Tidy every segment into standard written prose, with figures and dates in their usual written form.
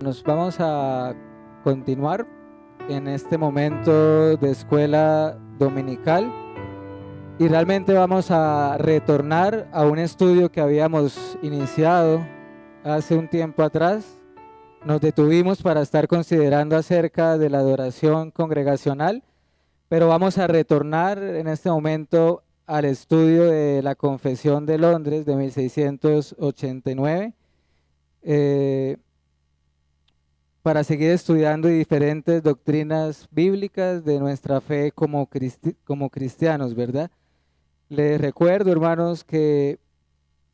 Nos vamos a continuar en este momento de escuela dominical y realmente vamos a retornar a un estudio que habíamos iniciado hace un tiempo atrás. Nos detuvimos para estar considerando acerca de la adoración congregacional, pero vamos a retornar en este momento al estudio de la Confesión de Londres de 1689. Para seguir estudiando diferentes doctrinas bíblicas de nuestra fe como cristianos, ¿verdad? Les recuerdo, hermanos, que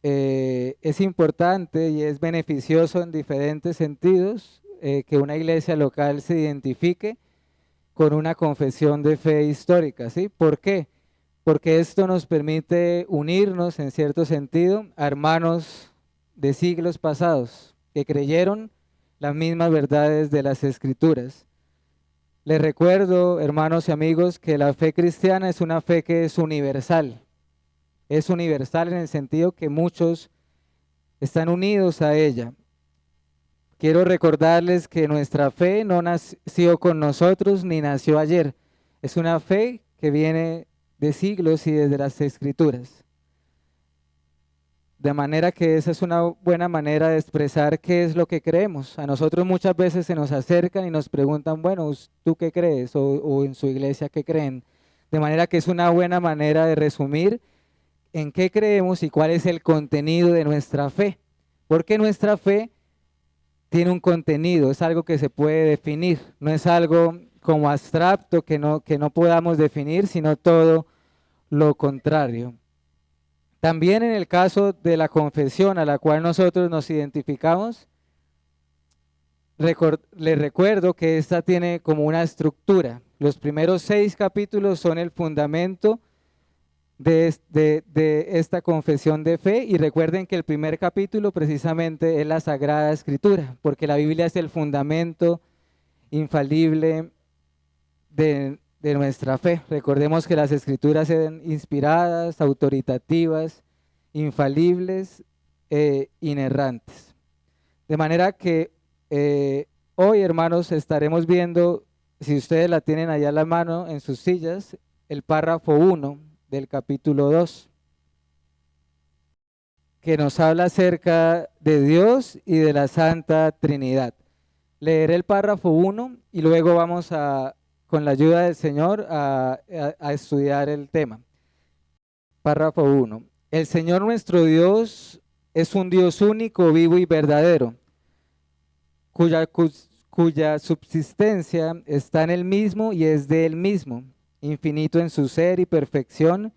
es importante y es beneficioso en diferentes sentidos que una iglesia local se identifique con una confesión de fe histórica, ¿sí? ¿Por qué? Porque esto nos permite unirnos en cierto sentido a hermanos de siglos pasados que creyeron las mismas verdades de las Escrituras. Les recuerdo, hermanos y amigos, que la fe cristiana es una fe que es universal. Es universal en el sentido que muchos están unidos a ella. Quiero recordarles que nuestra fe no nació con nosotros ni nació ayer. Es una fe que viene de siglos y desde las Escrituras. De manera que esa es una buena manera de expresar qué es lo que creemos. A nosotros muchas veces se nos acercan y nos preguntan, bueno, ¿tú qué crees? O en su iglesia, ¿qué creen? De manera que es una buena manera de resumir en qué creemos y cuál es el contenido de nuestra fe. Porque nuestra fe tiene un contenido, es algo que se puede definir, no es algo como abstracto que no podamos definir, sino todo lo contrario. También en el caso de la confesión a la cual nosotros nos identificamos, les recuerdo que esta tiene como una estructura. Los primeros 6 capítulos son el fundamento de esta confesión de fe, y recuerden que el primer capítulo precisamente es la Sagrada Escritura, porque la Biblia es el fundamento infalible de nuestra fe. Recordemos que las Escrituras eran inspiradas, autoritativas, infalibles e inerrantes. De manera que hoy, hermanos, estaremos viendo, si ustedes la tienen allá a la mano en sus sillas, el párrafo 1 del capítulo 2, que nos habla acerca de Dios y de la Santa Trinidad. Leeré el párrafo 1 y luego vamos con la ayuda del Señor, a estudiar el tema. Párrafo 1. El Señor nuestro Dios es un Dios único, vivo y verdadero, cuya subsistencia está en Él mismo y es de Él mismo, infinito en su ser y perfección,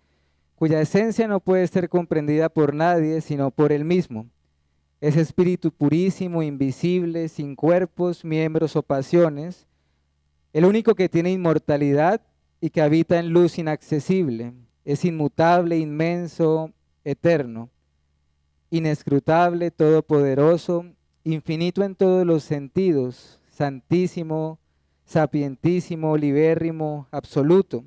cuya esencia no puede ser comprendida por nadie sino por Él mismo. Es espíritu purísimo, invisible, sin cuerpos, miembros o pasiones, el único que tiene inmortalidad y que habita en luz inaccesible. Es inmutable, inmenso, eterno, inescrutable, todopoderoso, infinito en todos los sentidos, santísimo, sapientísimo, libérrimo, absoluto,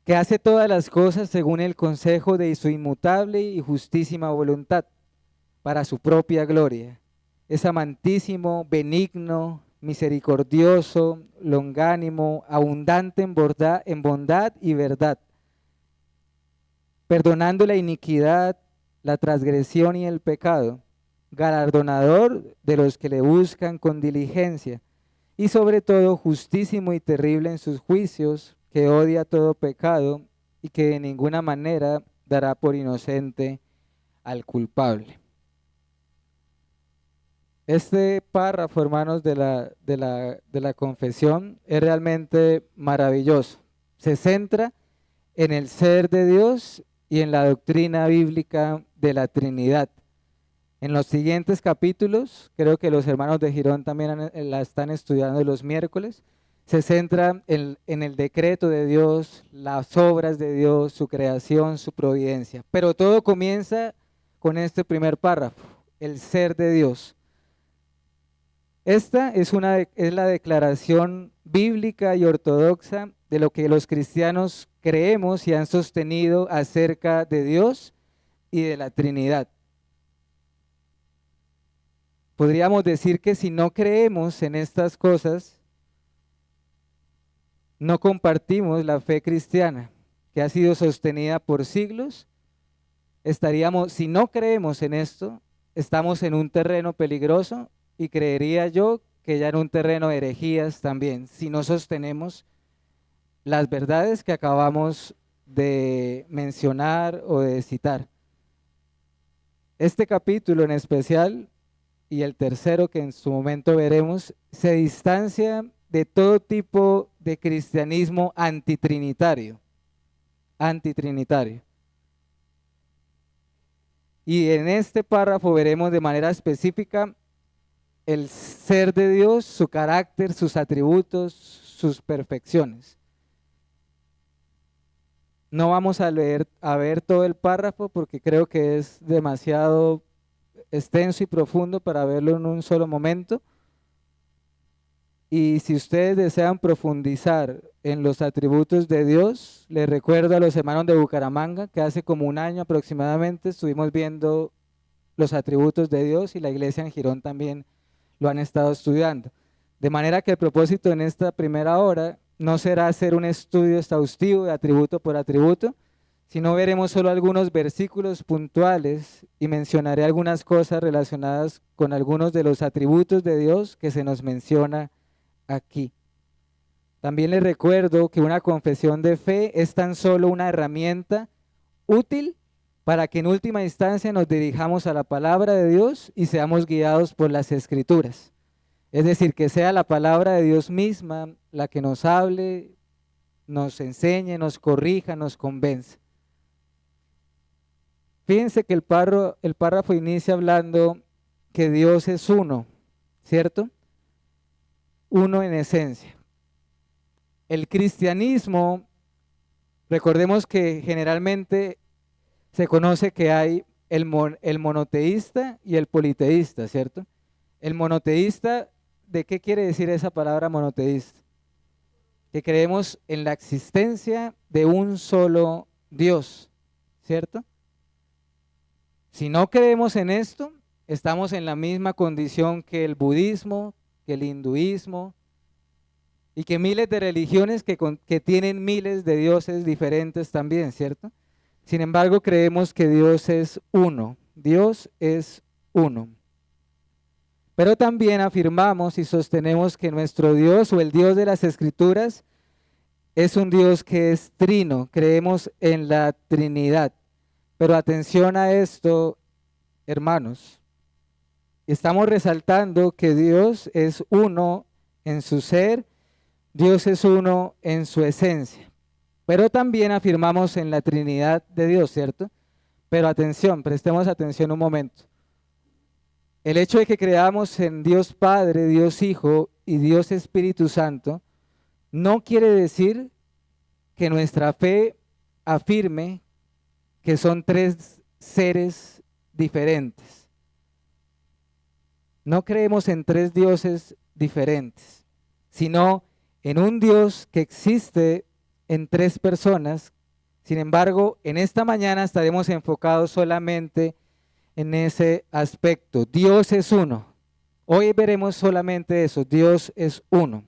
que hace todas las cosas según el consejo de su inmutable y justísima voluntad, para su propia gloria. Es amantísimo, benigno, misericordioso, longánimo, abundante en bondad y verdad, perdonando la iniquidad, la transgresión y el pecado, galardonador de los que le buscan con diligencia, y sobre todo justísimo y terrible en sus juicios, que odia todo pecado y que de ninguna manera dará por inocente al culpable. Este párrafo, hermanos, de la confesión es realmente maravilloso. Se centra en el ser de Dios y en la doctrina bíblica de la Trinidad. En los siguientes capítulos, creo que los hermanos de Girón también la están estudiando los miércoles, se centra en el decreto de Dios, las obras de Dios, su creación, su providencia. Pero todo comienza con este primer párrafo, el ser de Dios. Esta es la declaración bíblica y ortodoxa de lo que los cristianos creemos y han sostenido acerca de Dios y de la Trinidad. podríamos decir que si no creemos en estas cosas, no compartimos la fe cristiana que ha sido sostenida por siglos. Si no creemos en esto, estamos en un terreno peligroso y creería yo que ya en un terreno de herejías también, si no sostenemos las verdades que acabamos de mencionar o de citar. Este capítulo en especial y el tercero que en su momento veremos, se distancia de todo tipo de cristianismo antitrinitario. Y en este párrafo veremos de manera específica el ser de Dios, su carácter, sus atributos, sus perfecciones. No vamos a ver todo el párrafo porque creo que es demasiado extenso y profundo para verlo en un solo momento. Y si ustedes desean profundizar en los atributos de Dios, les recuerdo a los hermanos de Bucaramanga que hace como un año aproximadamente estuvimos viendo los atributos de Dios y la iglesia en Girón también lo han estado estudiando. De manera que el propósito en esta primera hora no será hacer un estudio exhaustivo de atributo por atributo, sino veremos solo algunos versículos puntuales y mencionaré algunas cosas relacionadas con algunos de los atributos de Dios que se nos menciona aquí. También les recuerdo que una confesión de fe es tan solo una herramienta útil para que en última instancia nos dirijamos a la palabra de Dios y seamos guiados por las Escrituras. Es decir, que sea la palabra de Dios misma la que nos hable, nos enseñe, nos corrija, nos convence. Fíjense que el párrafo inicia hablando que Dios es uno, ¿cierto? Uno en esencia. El cristianismo, recordemos que generalmente se conoce que hay el monoteísta y el politeísta, ¿cierto? El monoteísta, ¿de qué quiere decir esa palabra monoteísta? Que creemos en la existencia de un solo Dios, ¿cierto? Si no creemos en esto, estamos en la misma condición que el budismo, que el hinduismo, y que miles de religiones que tienen miles de dioses diferentes también, ¿cierto? Sin embargo, creemos que Dios es uno. Dios es uno. Pero también afirmamos y sostenemos que nuestro Dios o el Dios de las Escrituras es un Dios que es trino. Creemos en la Trinidad. Pero atención a esto, hermanos. Estamos resaltando que Dios es uno en su ser, Dios es uno en su esencia. Pero también afirmamos en la Trinidad de Dios, ¿cierto? Pero atención, prestemos atención un momento. El hecho de que creamos en Dios Padre, Dios Hijo y Dios Espíritu Santo no quiere decir que nuestra fe afirme que son tres seres diferentes. No creemos en tres dioses diferentes, sino en un Dios que existe en tres personas. Sin embargo, en esta mañana estaremos enfocados solamente en ese aspecto. Dios es uno. Hoy veremos solamente eso, Dios es uno.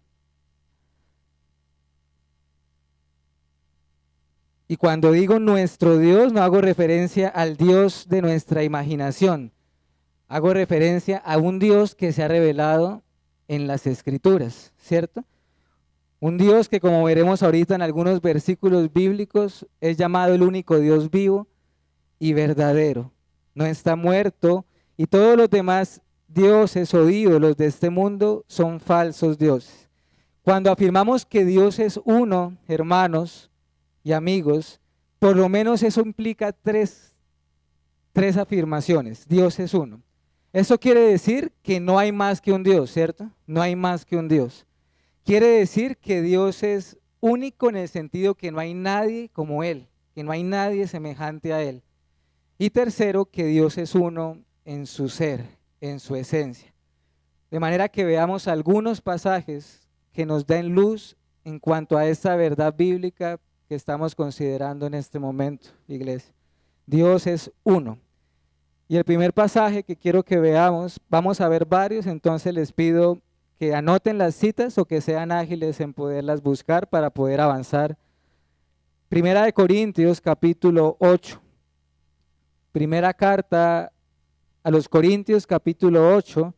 Y cuando digo nuestro Dios, no hago referencia al Dios de nuestra imaginación. Hago referencia a un Dios que se ha revelado en las Escrituras, ¿cierto? Un Dios que, como veremos ahorita en algunos versículos bíblicos, es llamado el único Dios vivo y verdadero. No está muerto y todos los demás dioses o ídolos de este mundo son falsos dioses. Cuando afirmamos que Dios es uno, hermanos y amigos, por lo menos eso implica tres afirmaciones. Dios es uno. Eso quiere decir que no hay más que un Dios, ¿cierto? No hay más que un Dios. Quiere decir que Dios es único en el sentido que no hay nadie como Él, que no hay nadie semejante a Él. Y tercero, que Dios es uno en su ser, en su esencia. De manera que veamos algunos pasajes que nos den luz en cuanto a esta verdad bíblica que estamos considerando en este momento, iglesia. Dios es uno. Y el primer pasaje que quiero que veamos, vamos a ver varios, entonces les pido que anoten las citas o que sean ágiles en poderlas buscar para poder avanzar. Primera de Corintios, capítulo 8. Primera carta a los Corintios, capítulo 8,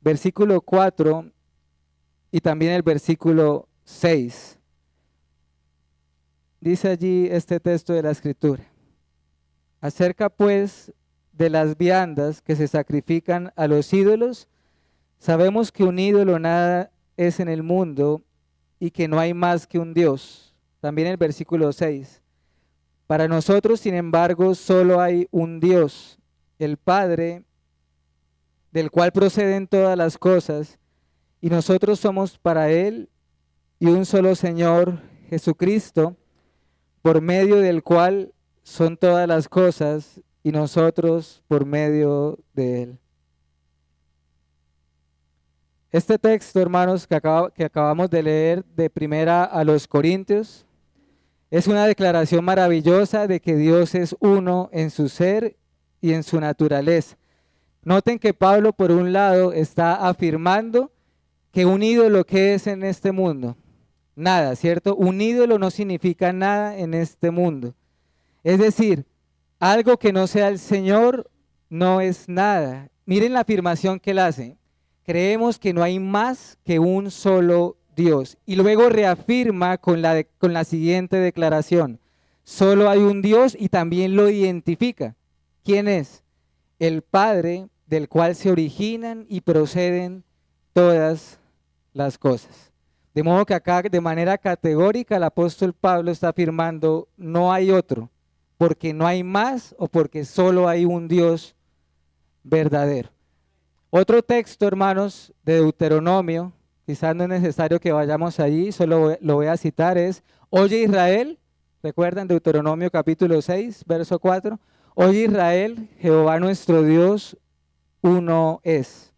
versículo 4 y también el versículo 6. Dice allí este texto de la Escritura. Acerca pues de las viandas que se sacrifican a los ídolos, sabemos que un ídolo nada es en el mundo y que no hay más que un Dios. También el versículo 6. Para nosotros, sin embargo, solo hay un Dios, el Padre, del cual proceden todas las cosas, y nosotros somos para Él, y un solo Señor, Jesucristo, por medio del cual son todas las cosas, y nosotros por medio de Él. Este texto, hermanos, que acabamos de leer de Primera a los Corintios, es una declaración maravillosa de que Dios es uno en su ser y en su naturaleza. Noten que Pablo, por un lado, está afirmando que un ídolo, ¿qué es en este mundo? Nada, ¿cierto? Un ídolo no significa nada en este mundo. Es decir, algo que no sea el Señor no es nada. Miren la afirmación que él hace. Creemos que no hay más que un solo Dios. Y luego reafirma con la siguiente declaración. Solo hay un Dios y también lo identifica. ¿Quién es? El Padre del cual se originan y proceden todas las cosas. De modo que acá de manera categórica el apóstol Pablo está afirmando no hay otro, porque no hay más o porque solo hay un Dios verdadero. Otro texto, hermanos, de Deuteronomio, quizás no es necesario que vayamos allí, solo lo voy a citar, es, oye Israel, recuerdan Deuteronomio capítulo 6, verso 4, oye Israel, Jehová nuestro Dios, uno es.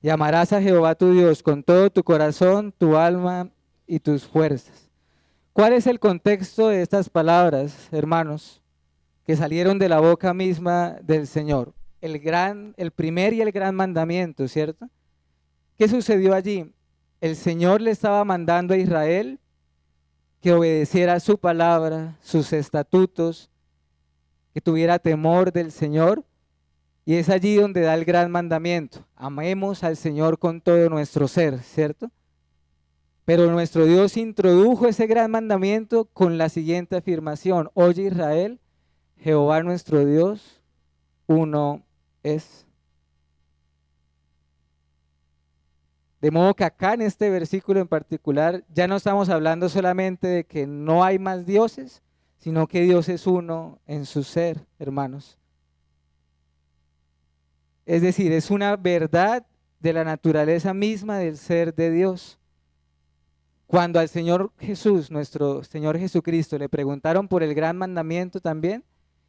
Y amarás a Jehová tu Dios con todo tu corazón, tu alma y tus fuerzas. ¿Cuál es el contexto de estas palabras, hermanos, que salieron de la boca misma del Señor? El primer y el gran mandamiento, ¿cierto? ¿Qué sucedió allí? El Señor le estaba mandando a Israel que obedeciera su palabra, sus estatutos, que tuviera temor del Señor. Y es allí donde da el gran mandamiento. Amemos al Señor con todo nuestro ser, ¿cierto? Pero nuestro Dios introdujo ese gran mandamiento con la siguiente afirmación. Oye Israel, Jehová nuestro Dios, uno es. De modo que acá en este versículo en particular ya no estamos hablando solamente de que no hay más dioses, sino que Dios es uno en su ser, hermanos. Es decir, es una verdad de la naturaleza misma del ser de Dios. Cuando al Señor Jesús, nuestro Señor Jesucristo, le preguntaron por el gran mandamiento también,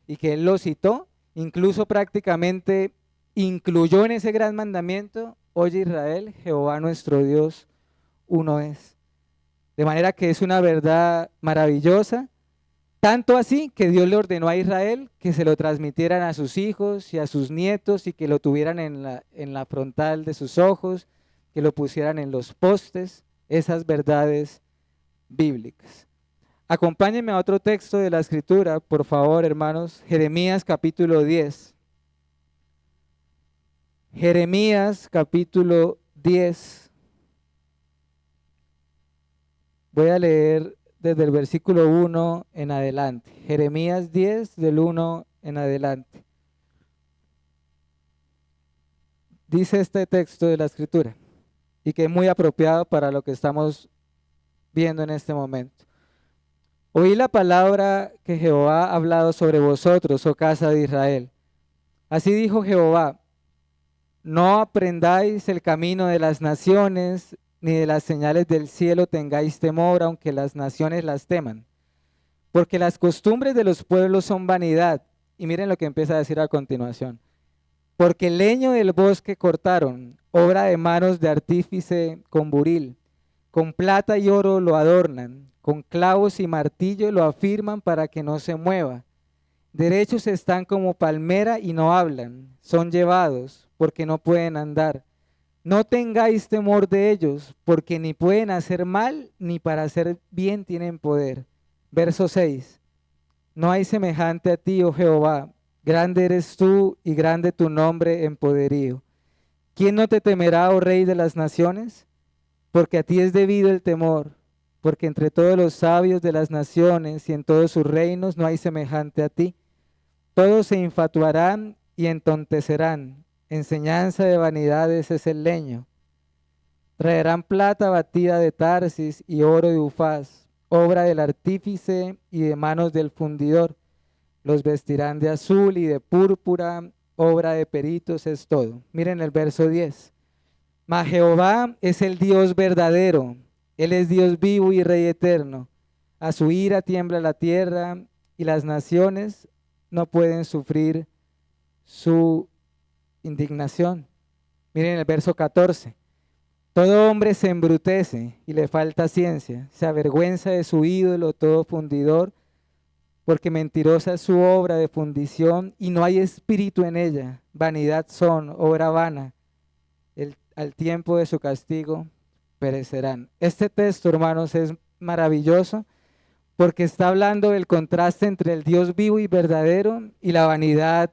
y que Él lo citó, incluso prácticamente incluyó en ese gran mandamiento, oye Israel, Jehová nuestro Dios, uno es. De manera que es una verdad maravillosa, tanto así que Dios le ordenó a Israel que se lo transmitieran a sus hijos y a sus nietos y que lo tuvieran en la frontal de sus ojos, que lo pusieran en los postes, esas verdades bíblicas. Acompáñenme a otro texto de la Escritura, por favor, hermanos, Jeremías capítulo 10. Jeremías capítulo 10. Voy a leer desde el versículo 1 en adelante. Jeremías 10, del 1 en adelante. Dice este texto de la Escritura, y que es muy apropiado para lo que estamos viendo en este momento. Oí la palabra que Jehová ha hablado sobre vosotros, oh casa de Israel. Así dijo Jehová, no aprendáis el camino de las naciones, ni de las señales del cielo tengáis temor, aunque las naciones las teman. Porque las costumbres de los pueblos son vanidad. Y miren lo que empieza a decir a continuación. Porque el leño del bosque cortaron, obra de manos de artífice con buril. Con plata y oro lo adornan, con clavos y martillo lo afirman para que no se mueva. Derechos están como palmera y no hablan, son llevados porque no pueden andar. No tengáis temor de ellos, porque ni pueden hacer mal, ni para hacer bien tienen poder. Verso 6. No hay semejante a ti, oh Jehová. Grande eres tú y grande tu nombre en poderío. ¿Quién no te temerá, oh Rey de las naciones? Porque a ti es debido el temor, porque entre todos los sabios de las naciones y en todos sus reinos no hay semejante a ti. Todos se infatuarán y entontecerán. Enseñanza de vanidades es el leño. Traerán plata batida de Tarsis y oro de Ufaz, obra del artífice y de manos del fundidor. Los vestirán de azul y de púrpura, obra de peritos es todo. Miren el verso 10. Mas Jehová es el Dios verdadero, Él es Dios vivo y Rey eterno. A su ira tiembla la tierra y las naciones no pueden sufrir su indignación. Miren el verso 14. Todo hombre se embrutece y le falta ciencia, se avergüenza de su ídolo todo fundidor, porque mentirosa es su obra de fundición y no hay espíritu en ella. Vanidad son, obra vana. Al tiempo de su castigo perecerán. Este texto, hermanos, es maravilloso porque está hablando del contraste entre el Dios vivo y verdadero y la vanidad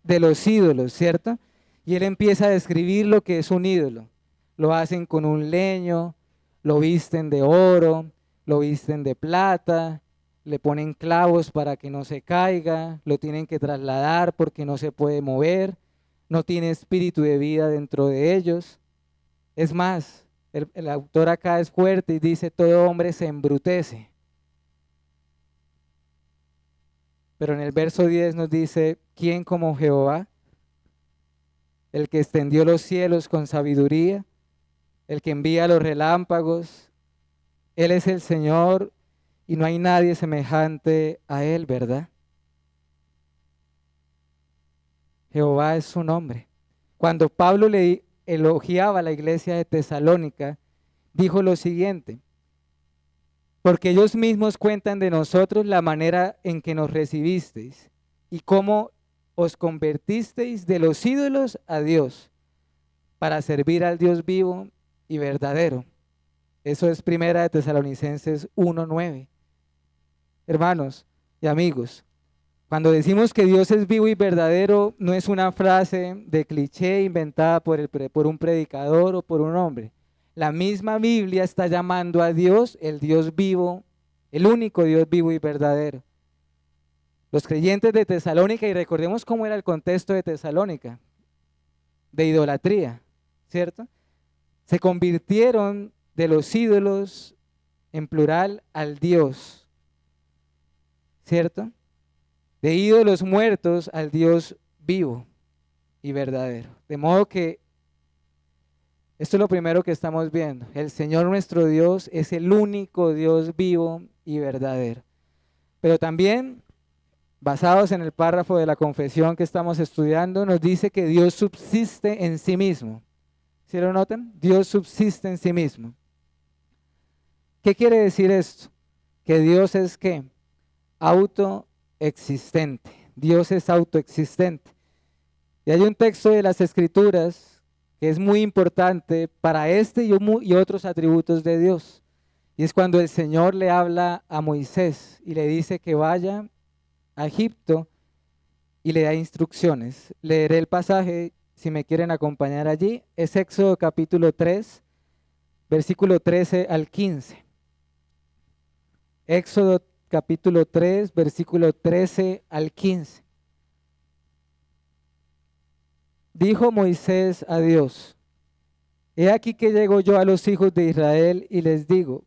de los ídolos, ¿cierto? Y él empieza a describir lo que es un ídolo. Lo hacen con un leño, lo visten de oro, lo visten de plata, le ponen clavos para que no se caiga, lo tienen que trasladar porque no se puede mover, no tiene espíritu de vida dentro de ellos. Es más, el autor acá es fuerte y dice, todo hombre se embrutece. Pero en el verso 10 nos dice, ¿quién como Jehová? El que extendió los cielos con sabiduría, el que envía los relámpagos. Él es el Señor y no hay nadie semejante a Él, ¿verdad? Jehová es su nombre. Cuando Pablo le elogiaba a la iglesia de Tesalónica, dijo lo siguiente, porque ellos mismos cuentan de nosotros la manera en que nos recibisteis y cómo os convertisteis de los ídolos a Dios para servir al Dios vivo y verdadero. Eso es primera de Tesalonicenses 1:9. Hermanos y amigos, cuando decimos que Dios es vivo y verdadero, no es una frase de cliché inventada por un predicador o por un hombre. La misma Biblia está llamando a Dios el Dios vivo, el único Dios vivo y verdadero. Los creyentes de Tesalónica, y recordemos cómo era el contexto de Tesalónica, de idolatría, ¿cierto? Se convirtieron de los ídolos, en plural, al Dios, ¿cierto? De ídolos muertos al Dios vivo y verdadero. De modo que esto es lo primero que estamos viendo. El Señor nuestro Dios es el único Dios vivo y verdadero. Pero también, basados en el párrafo de la confesión que estamos estudiando, nos dice que Dios subsiste en sí mismo. ¿Sí lo notan? Dios subsiste en sí mismo. ¿Qué quiere decir esto? Que Dios es ¿qué? Autoexistente. Dios es autoexistente. Y hay un texto de las Escrituras que es muy importante para este y otros atributos de Dios. Y es cuando el Señor le habla a Moisés y le dice que vaya a Egipto y le da instrucciones. Leeré el pasaje si me quieren acompañar allí. Es Éxodo capítulo 3, versículo 13 al 15. Éxodo capítulo 3, versículo 13 al 15. Dijo Moisés a Dios, he aquí que llego yo a los hijos de Israel y les digo,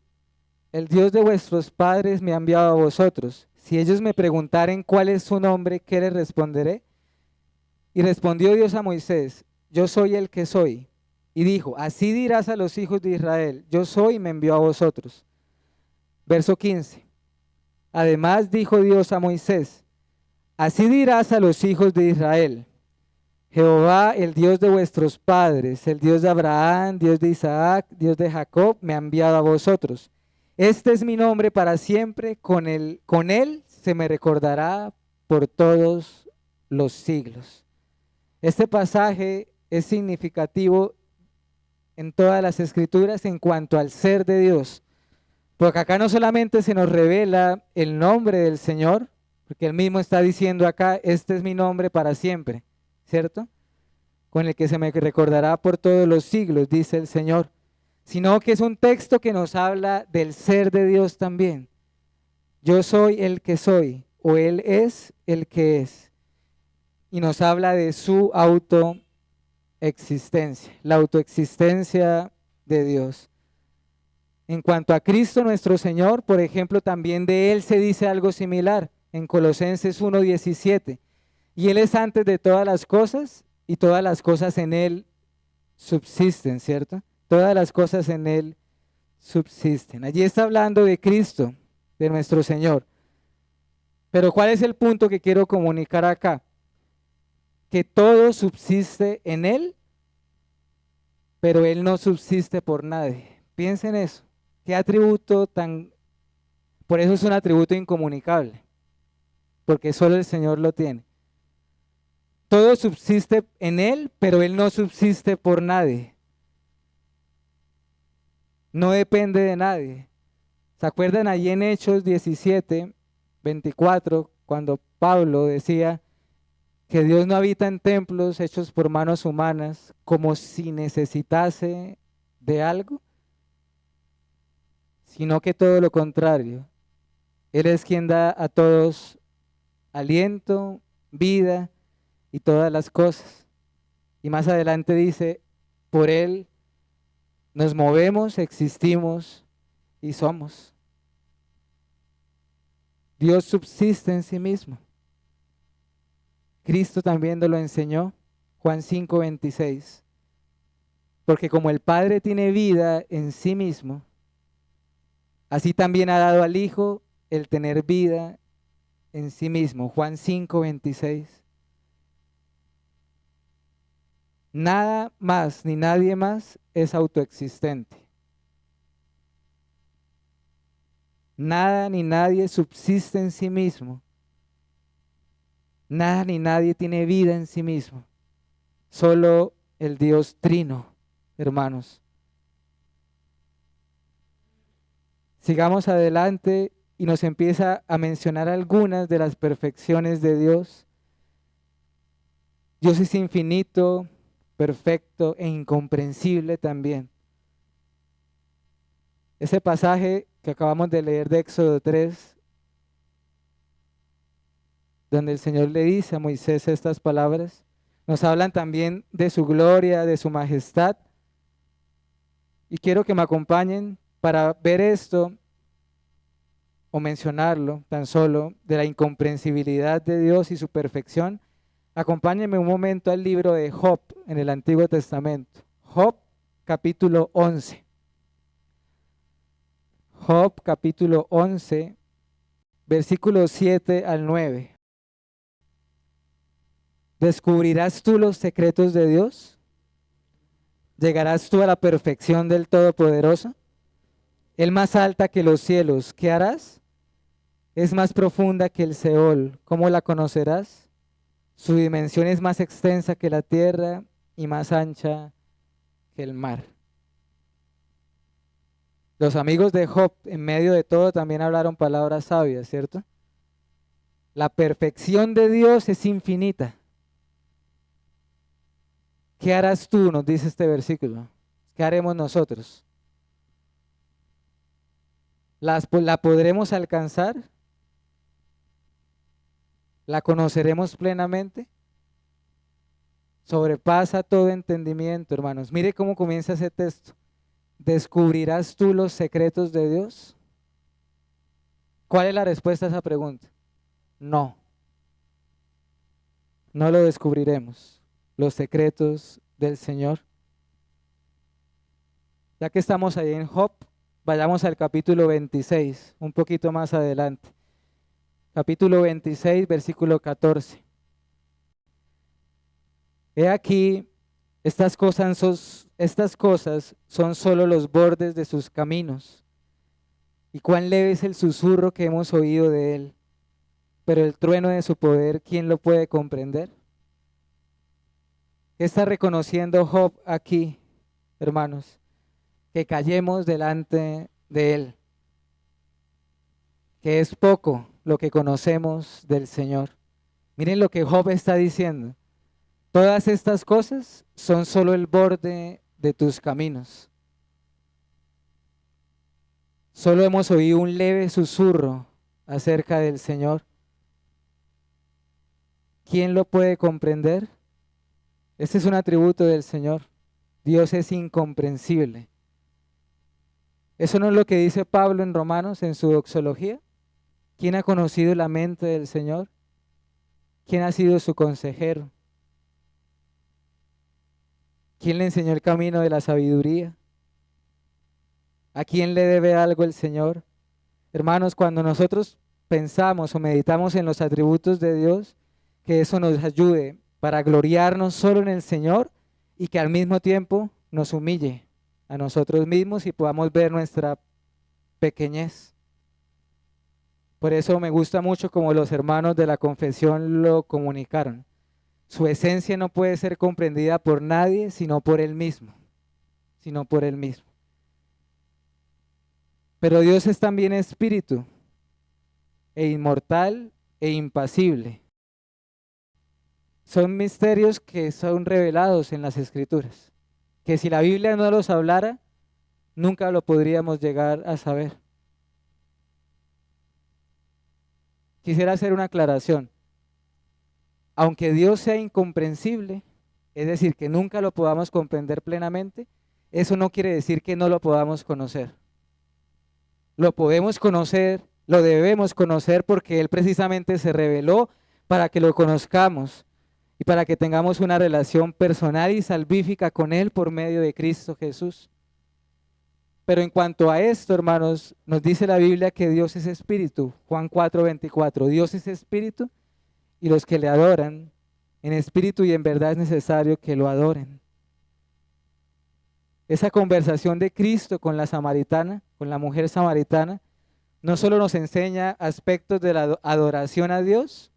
el Dios de vuestros padres me ha enviado a vosotros. Si ellos me preguntaren cuál es su nombre, ¿qué les responderé? Y respondió Dios a Moisés, yo soy el que soy. Y dijo, así dirás a los hijos de Israel, yo soy y me envió a vosotros. Verso 15. Además dijo Dios a Moisés, así dirás a los hijos de Israel, Jehová, el Dios de vuestros padres, el Dios de Abraham, Dios de Isaac, Dios de Jacob, me ha enviado a vosotros. Este es mi nombre para siempre, con él se me recordará por todos los siglos. Este pasaje es significativo en todas las escrituras en cuanto al ser de Dios, porque acá no solamente se nos revela el nombre del Señor, porque él mismo está diciendo acá, este es mi nombre para siempre, ¿cierto? Con el que se me recordará por todos los siglos, dice el Señor, sino que es un texto que nos habla del ser de Dios también. Yo soy el que soy, o Él es el que es. Y nos habla de su autoexistencia, la autoexistencia de Dios. En cuanto a Cristo nuestro Señor, por ejemplo, también de Él se dice algo similar en Colosenses 1:17. Y Él es antes de todas las cosas y todas las cosas en Él subsisten, ¿cierto? Todas las cosas en Él subsisten. Allí está hablando de Cristo, de nuestro Señor. Pero ¿cuál es el punto que quiero comunicar acá? Que todo subsiste en Él, pero Él no subsiste por nadie. Piensen eso. ¿Qué atributo tan... Por eso es un atributo incomunicable, porque solo el Señor lo tiene. Todo subsiste en Él, pero Él no subsiste por nadie. No depende de nadie. ¿Se acuerdan allí en Hechos 17:24, cuando Pablo decía que Dios no habita en templos hechos por manos humanas, como si necesitase de algo, sino que todo lo contrario? Él es quien da a todos aliento, vida y todas las cosas. Y más adelante dice, por Él nos movemos, existimos y somos. Dios subsiste en sí mismo. Cristo también nos lo enseñó, Juan 5:26. Porque como el Padre tiene vida en sí mismo, así también ha dado al Hijo el tener vida en sí mismo. Juan 5:26. Nada más ni nadie más es autoexistente. Nada ni nadie subsiste en sí mismo. Nada ni nadie tiene vida en sí mismo. Solo el Dios Trino, hermanos. Sigamos adelante y nos empieza a mencionar algunas de las perfecciones de Dios. Dios es infinito, perfecto e incomprensible también. Ese pasaje que acabamos de leer de Éxodo 3, donde el Señor le dice a Moisés estas palabras, nos hablan también de su gloria, de su majestad. Y quiero que me acompañen para ver esto o mencionarlo tan solo, de la incomprensibilidad de Dios y su perfección. Acompáñenme un momento al libro de Job en el Antiguo Testamento. Job capítulo 11. Job capítulo 11, versículos 7 al 9. ¿Descubrirás tú los secretos de Dios? ¿Llegarás tú a la perfección del Todopoderoso? Él más alta que los cielos, ¿qué harás? Es más profunda que el Seol, ¿cómo la conocerás? Su dimensión es más extensa que la tierra y más ancha que el mar. Los amigos de Job, en medio de todo, también hablaron palabras sabias, ¿cierto? La perfección de Dios es infinita. ¿Qué harás tú? Nos dice este versículo. ¿Qué haremos nosotros? ¿La podremos alcanzar? ¿La conoceremos plenamente? Sobrepasa todo entendimiento, hermanos. Mire cómo comienza ese texto. ¿Descubrirás tú los secretos de Dios? ¿Cuál es la respuesta a esa pregunta? No. No lo descubriremos. Los secretos del Señor. Ya que estamos ahí en Job, vayamos al capítulo 26, un poquito más adelante. Capítulo 26, versículo 14. He aquí, estas cosas son solo los bordes de sus caminos, y cuán leve es el susurro que hemos oído de él. pero el trueno de su poder, ¿quién lo puede comprender? ¿Qué está reconociendo Job aquí, hermanos? Que callemos delante de él, que es poco lo que conocemos del Señor. Miren lo que Job está diciendo. Todas estas cosas son solo el borde de tus caminos. Solo hemos oído un leve susurro acerca del Señor. ¿Quién lo puede comprender? Este es un atributo del Señor. Dios es incomprensible. ¿Eso no es lo que dice Pablo en Romanos en su doxología? ¿Quién ha conocido la mente del Señor? ¿Quién ha sido su consejero? ¿Quién le enseñó el camino de la sabiduría? ¿A quién le debe algo el Señor? Hermanos, cuando nosotros pensamos o meditamos en los atributos de Dios, que eso nos ayude para gloriarnos solo en el Señor y que al mismo tiempo nos humille a nosotros mismos y podamos ver nuestra pequeñez. Por eso me gusta mucho como los hermanos de la confesión lo comunicaron. Su esencia no puede ser comprendida por nadie, sino por Él mismo, sino por Él mismo. Pero Dios es también espíritu, e inmortal e impasible. Son misterios que son revelados en las Escrituras, que si la Biblia no los hablara, nunca lo podríamos llegar a saber. Quisiera hacer una aclaración. Aunque Dios sea incomprensible, es decir, que nunca lo podamos comprender plenamente, eso no quiere decir que no lo podamos conocer. Lo podemos conocer, lo debemos conocer porque Él precisamente se reveló para que lo conozcamos y para que tengamos una relación personal y salvífica con Él por medio de Cristo Jesús. Pero en cuanto a esto, hermanos, nos dice la Biblia que Dios es espíritu, Juan 4:24, Dios es espíritu y los que le adoran en espíritu y en verdad es necesario que lo adoren. Esa conversación de Cristo con la samaritana, con la mujer samaritana, no solo nos enseña aspectos de la adoración a Dios,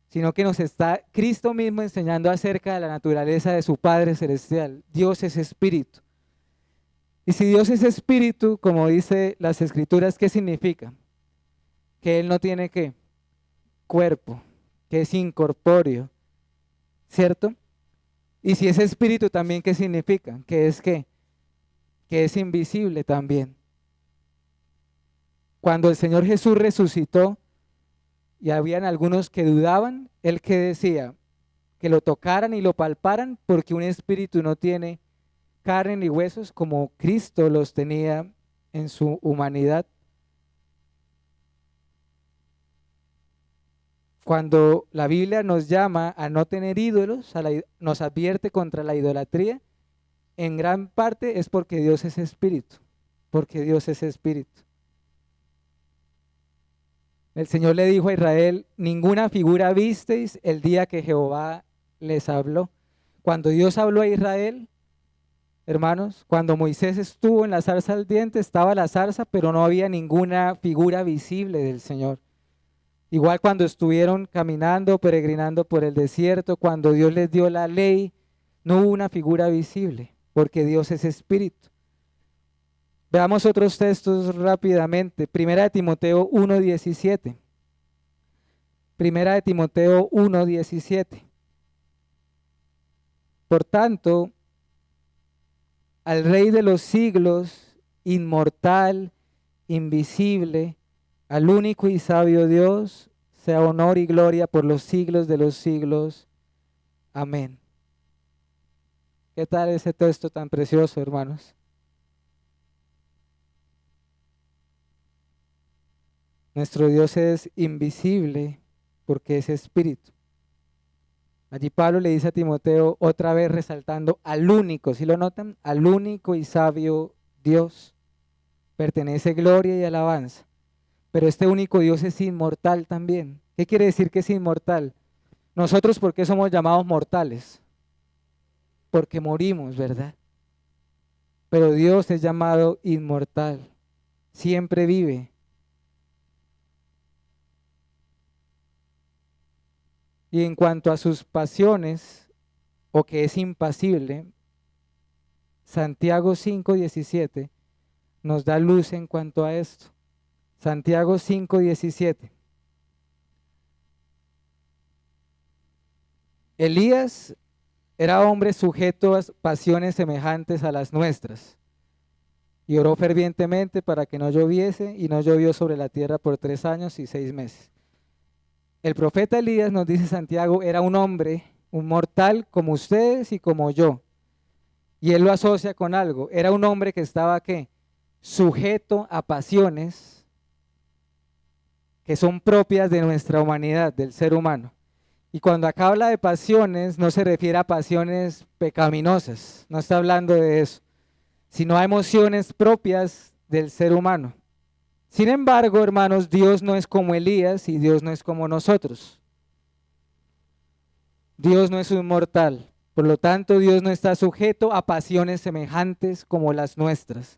sino que nos está Cristo mismo enseñando acerca de la naturaleza de su Padre Celestial. Dios es espíritu. Y si Dios es espíritu, como dice las Escrituras, ¿qué significa? Que Él no tiene ¿qué? Cuerpo, que es incorpóreo, ¿cierto? Y si es espíritu también, ¿qué significa? Que es ¿qué? Que es invisible también. Cuando el Señor Jesús resucitó y habían algunos que dudaban, Él que decía que lo tocaran y lo palparan porque un espíritu no tiene carne ni huesos como Cristo los tenía en su humanidad. Cuando la Biblia nos llama a no tener ídolos, nos advierte contra la idolatría, en gran parte es porque Dios es espíritu, porque Dios es espíritu. El Señor le dijo a Israel, ninguna figura visteis el día que Jehová les habló. Cuando Dios habló a Israel, hermanos, cuando Moisés estuvo en la zarza ardiente, estaba la zarza, pero no había ninguna figura visible del Señor. Igual cuando estuvieron caminando, peregrinando por el desierto, cuando Dios les dio la ley, no hubo una figura visible, porque Dios es espíritu. Veamos otros textos rápidamente. Primera de Timoteo 1:17. Primera de Timoteo 1:17. Por tanto, al Rey de los siglos, inmortal, invisible, al único y sabio Dios, sea honor y gloria por los siglos de los siglos. Amén. ¿Qué tal ese texto tan precioso, hermanos? Nuestro Dios es invisible porque es espíritu. Allí Pablo le dice a Timoteo otra vez resaltando al único, ¿sí lo notan? Al único y sabio Dios. Pertenece gloria y alabanza. Pero este único Dios es inmortal también. ¿Qué quiere decir que es inmortal? Nosotros, ¿por qué somos llamados mortales? Porque morimos, ¿verdad? Pero Dios es llamado inmortal. Siempre vive. Y en cuanto a sus pasiones, o que es impasible, Santiago 5:17 nos da luz en cuanto a esto. Santiago 5:17. Elías era hombre sujeto a pasiones semejantes a las nuestras, y oró fervientemente para que no lloviese, y no llovió sobre la tierra por 3 años y 6 meses. El profeta Elías, nos dice Santiago, era un hombre, un mortal como ustedes y como yo. Y él lo asocia con algo. Era un hombre que estaba, ¿qué? Sujeto a pasiones que son propias de nuestra humanidad, del ser humano. Y cuando acá habla de pasiones, no se refiere a pasiones pecaminosas, no está hablando de eso, sino a emociones propias del ser humano. Sin embargo, hermanos, Dios no es como Elías y Dios no es como nosotros. Dios no es un mortal, por lo tanto Dios no está sujeto a pasiones semejantes como las nuestras.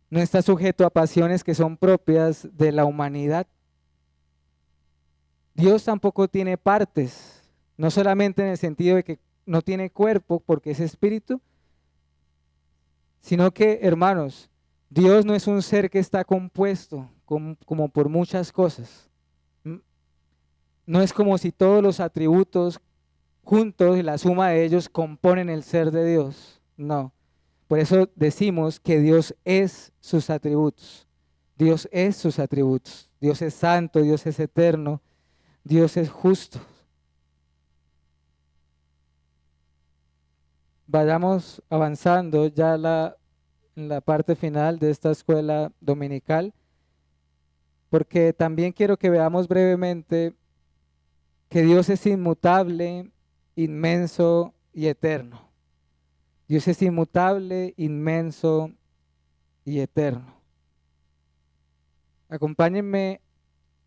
No está sujeto a pasiones que son propias de la humanidad. Dios tampoco tiene partes, no solamente en el sentido de que no tiene cuerpo porque es espíritu, sino que, hermanos, Dios no es un ser que está compuesto como por muchas cosas. No es como si todos los atributos juntos y la suma de ellos componen el ser de Dios. No. Por eso decimos que Dios es sus atributos. Dios es sus atributos. Dios es santo, Dios es eterno, Dios es justo. Vayamos avanzando ya en la parte final de esta escuela dominical, porque también quiero que veamos brevemente que Dios es inmutable, inmenso y eterno. Dios es inmutable, inmenso y eterno. Acompáñenme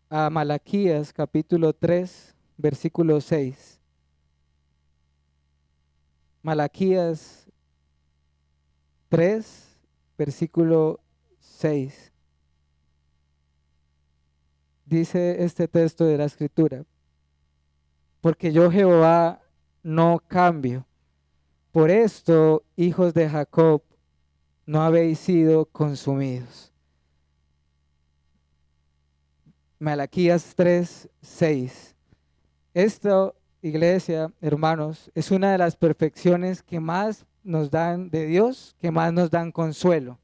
a Malaquías capítulo 3, versículo 6. Malaquías 3, versículo 6. Dice este texto de la Escritura: porque yo Jehová no cambio. Por esto, hijos de Jacob, no habéis sido consumidos. Malaquías 3, 6. Esto, iglesia, hermanos, es una de las perfecciones que más nos dan de Dios, que más nos dan consuelo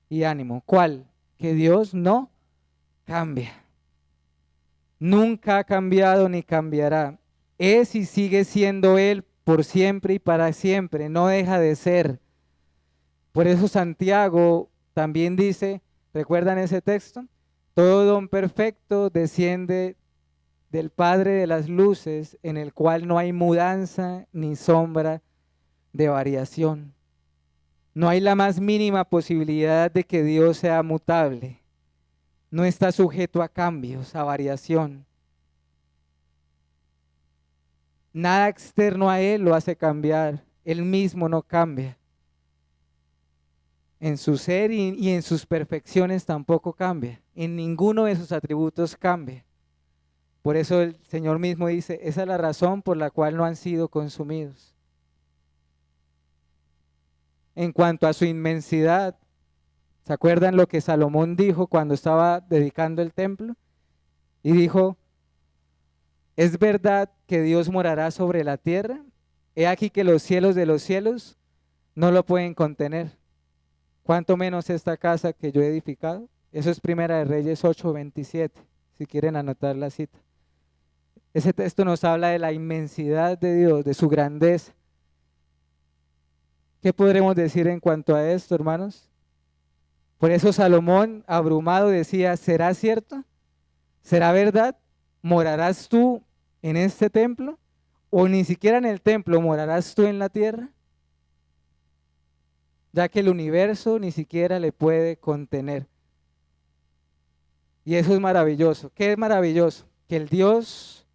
y ánimo. ¿Cuál? Que Dios no cambia. Nunca ha cambiado ni cambiará. Es y sigue siendo Él por siempre y para siempre. No deja de ser. Por eso Santiago también dice, ¿recuerdan ese texto? Todo don perfecto desciende del Padre de las luces, en el cual no hay mudanza ni sombra de variación. No hay la más mínima posibilidad de que Dios sea mutable. No está sujeto a cambios, a variación. Nada externo a Él lo hace cambiar. Él mismo no cambia. En su ser y en sus perfecciones tampoco cambia. En ninguno de sus atributos cambia. Por eso el Señor mismo dice, esa es la razón por la cual no han sido consumidos. En cuanto a su inmensidad, ¿se acuerdan lo que Salomón dijo cuando estaba dedicando el templo? Y dijo, ¿es verdad que Dios morará sobre la tierra? He aquí que los cielos de los cielos no lo pueden contener. ¿Cuánto menos esta casa que yo he edificado? Eso es Primera de Reyes 8:27, si quieren anotar la cita. Ese texto nos habla de la inmensidad de Dios, de su grandeza. ¿Qué podremos decir en cuanto a esto, hermanos? Por eso Salomón, abrumado, decía, ¿será cierto? ¿Será verdad? ¿Morarás tú en este templo? ¿O ni siquiera en el templo morarás tú en la tierra? Ya que el universo ni siquiera le puede contener. Y eso es maravilloso. ¿Qué es maravilloso? Que el Dios,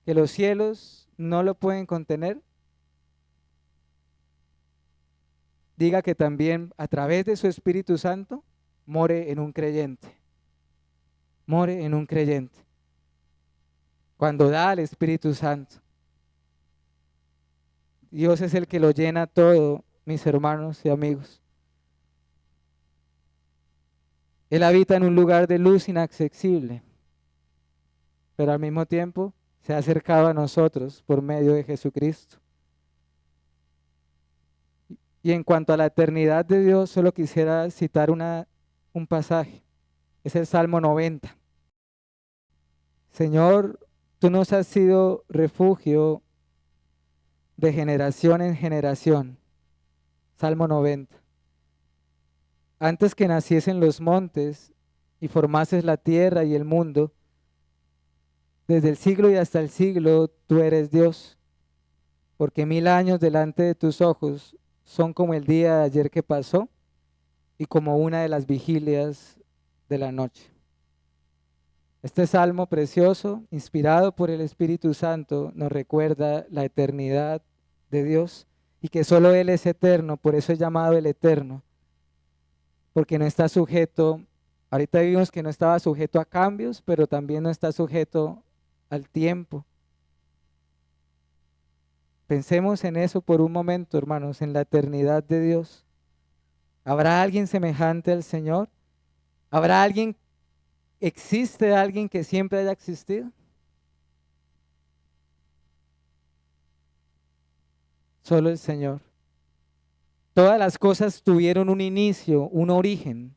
que los cielos no lo pueden contener, diga que también a través de su Espíritu Santo more en un creyente. More en un creyente. cuando da al Espíritu Santo. Dios es el que lo llena todo, mis hermanos y amigos. Él habita en un lugar de luz inaccesible, pero al mismo tiempo se ha acercado a nosotros por medio de Jesucristo. Y en cuanto a la eternidad de Dios, solo quisiera citar un pasaje. Es el Salmo 90. Señor, tú nos has sido refugio de generación en generación. Salmo 90. Antes que naciesen los montes y formases la tierra y el mundo, desde el siglo y hasta el siglo tú eres Dios, porque 1000 años delante de tus ojos son como el día de ayer que pasó y como una de las vigilias de la noche. Este salmo precioso, inspirado por el Espíritu Santo, nos recuerda la eternidad de Dios y que solo Él es eterno, por eso es llamado el Eterno, porque no está sujeto, ahorita vimos que no estaba sujeto a cambios, pero también no está sujeto al tiempo. Pensemos en eso por un momento, hermanos, en la eternidad de Dios. ¿Habrá alguien semejante al Señor? ¿Habrá alguien, existe alguien que siempre haya existido? Solo el Señor. Todas las cosas tuvieron un inicio, un origen,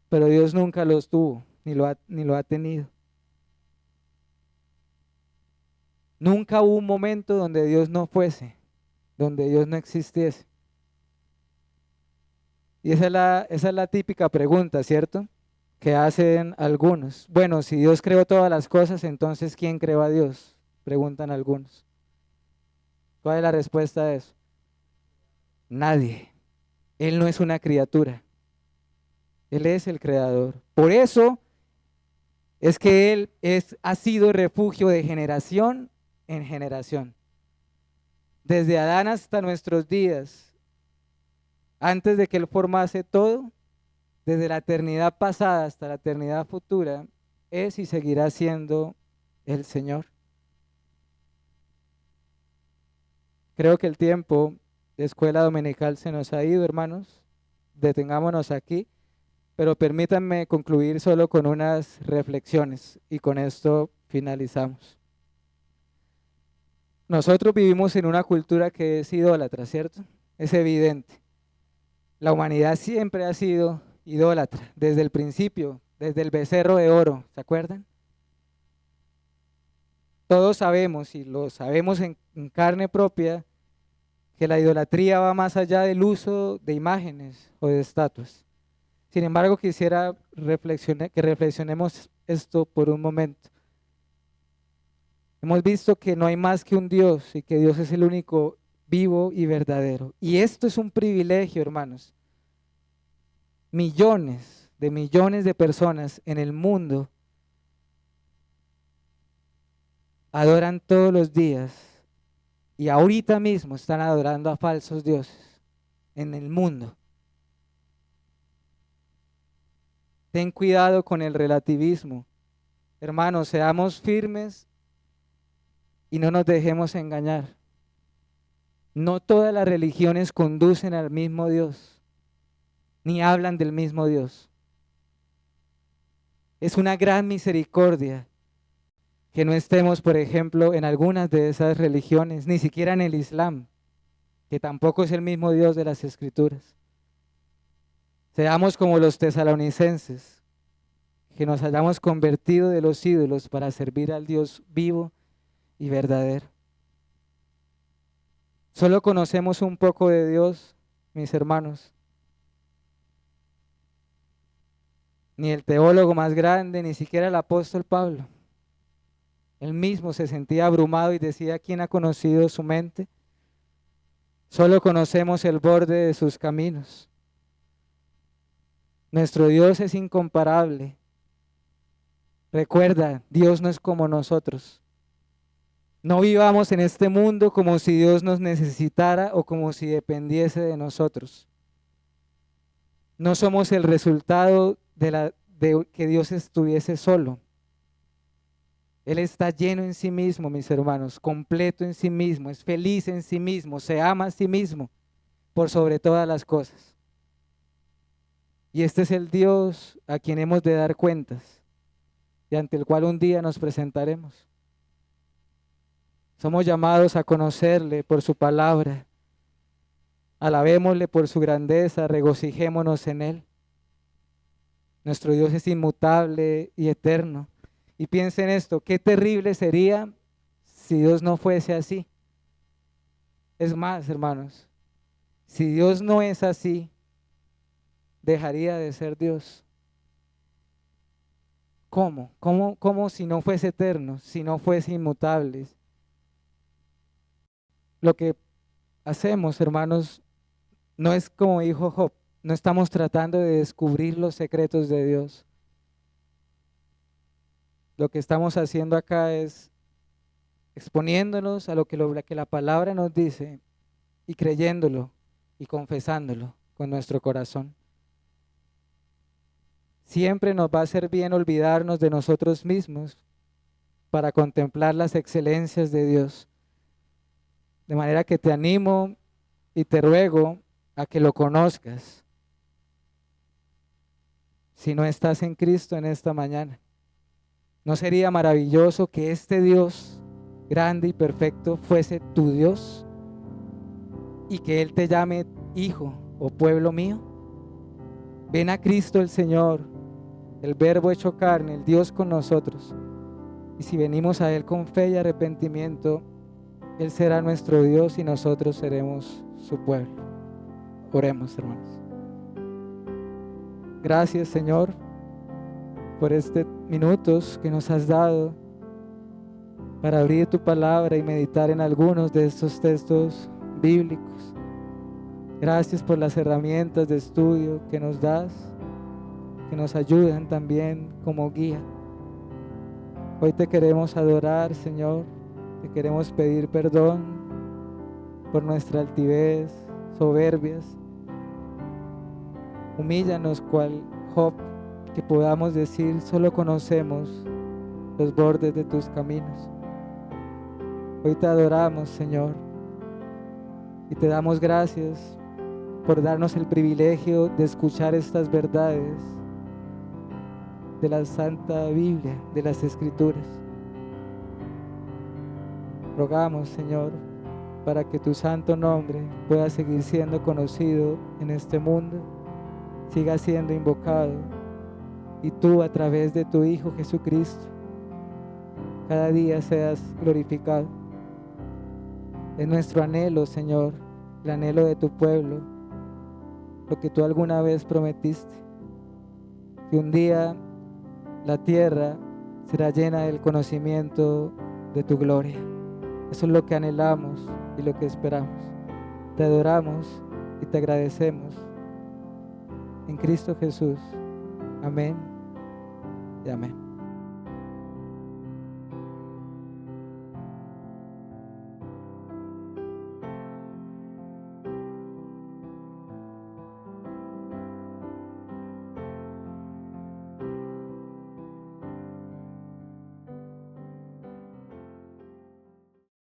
pero Dios nunca los tuvo, ni lo ha tenido. Nunca hubo un momento donde Dios no fuese, donde Dios no existiese. Y esa es la típica pregunta, ¿cierto? Que hacen algunos. Bueno, si Dios creó todas las cosas, entonces ¿quién creó a Dios? Preguntan algunos. ¿Cuál es la respuesta a eso? Nadie. Él no es una criatura. Él es el creador. Por eso es que ha sido refugio de generación en generación. Desde Adán hasta nuestros días, antes de que Él formase todo, desde la eternidad pasada hasta la eternidad futura, es y seguirá siendo el Señor. Creo que el tiempo de escuela dominical se nos ha ido, hermanos. Detengámonos aquí, pero permítanme concluir solo con unas reflexiones y con esto finalizamos. Nosotros vivimos en una cultura que es idólatra, ¿cierto? Es evidente. La humanidad siempre ha sido idólatra, desde el principio, desde el becerro de oro, ¿se acuerdan? Todos sabemos, y lo sabemos en carne propia, que la idolatría va más allá del uso de imágenes o de estatuas. Sin embargo, quisiera que reflexionemos esto por un momento. Hemos visto que no hay más que un Dios y que Dios es el único vivo y verdadero. Y esto es un privilegio, hermanos. Millones de personas en el mundo adoran todos los días y ahorita mismo están adorando a falsos dioses en el mundo. Ten cuidado con el relativismo. Hermanos, seamos firmes y no nos dejemos engañar. No todas las religiones conducen al mismo Dios, ni hablan del mismo Dios. Es una gran misericordia que no estemos, por ejemplo, en algunas de esas religiones, ni siquiera en el Islam, que tampoco es el mismo Dios de las Escrituras. Seamos como los tesalonicenses, que nos hayamos convertido de los ídolos para servir al Dios vivo y verdadero. Solo conocemos un poco de Dios, mis hermanos. Ni el teólogo más grande, ni siquiera el apóstol Pablo. Él mismo se sentía abrumado y decía: ¿quién ha conocido su mente? Solo conocemos el borde de sus caminos. Nuestro Dios es incomparable. Recuerda, Dios no es como nosotros. No vivamos en este mundo como si Dios nos necesitara o como si dependiese de nosotros. No somos el resultado de que Dios estuviese solo. Él está lleno en sí mismo, mis hermanos, completo en sí mismo, es feliz en sí mismo, se ama a sí mismo por sobre todas las cosas. Y este es el Dios a quien hemos de dar cuentas y ante el cual un día nos presentaremos. Somos llamados a conocerle por su palabra, alabémosle por su grandeza, regocijémonos en él. Nuestro Dios es inmutable y eterno. Y piensen esto, qué terrible sería si Dios no fuese así. Es más, hermanos, si Dios no es así, dejaría de ser Dios. ¿Cómo? ¿Cómo si no fuese eterno, si no fuese inmutable? Lo que hacemos, hermanos, no es como dijo Job, no estamos tratando de descubrir los secretos de Dios. Lo que estamos haciendo acá es exponiéndonos a lo que la palabra nos dice y creyéndolo y confesándolo con nuestro corazón. Siempre nos va a hacer bien olvidarnos de nosotros mismos para contemplar las excelencias de Dios. De manera que te animo y te ruego a que lo conozcas si no estás en Cristo en esta mañana. ¿No sería maravilloso que este Dios grande y perfecto fuese tu Dios y que Él te llame hijo o pueblo mío? Ven a Cristo el Señor, el Verbo hecho carne, el Dios con nosotros. Y si venimos a Él con fe y arrepentimiento, Él será nuestro Dios y nosotros seremos su pueblo. Oremos, hermanos. Gracias, Señor, por estos minutos que nos has dado para abrir tu palabra y meditar en algunos de estos textos bíblicos. Gracias por las herramientas de estudio que nos das, que nos ayudan también como guía. Hoy te queremos adorar, Señor, te queremos pedir perdón por nuestra altivez, soberbias. Humíllanos cual Job, que podamos decir, solo conocemos los bordes de tus caminos. Hoy te adoramos, Señor, y te damos gracias por darnos el privilegio de escuchar estas verdades de la Santa Biblia, de las Escrituras. Rogamos, Señor, para que tu santo nombre pueda seguir siendo conocido en este mundo, siga siendo invocado, y tú a través de tu Hijo Jesucristo cada día seas glorificado. Es nuestro anhelo, Señor, el anhelo de tu pueblo, lo que tú alguna vez prometiste, que un día la tierra será llena del conocimiento de tu gloria. Eso es lo que anhelamos y lo que esperamos. Te adoramos y te agradecemos. En Cristo Jesús. Amén y amén.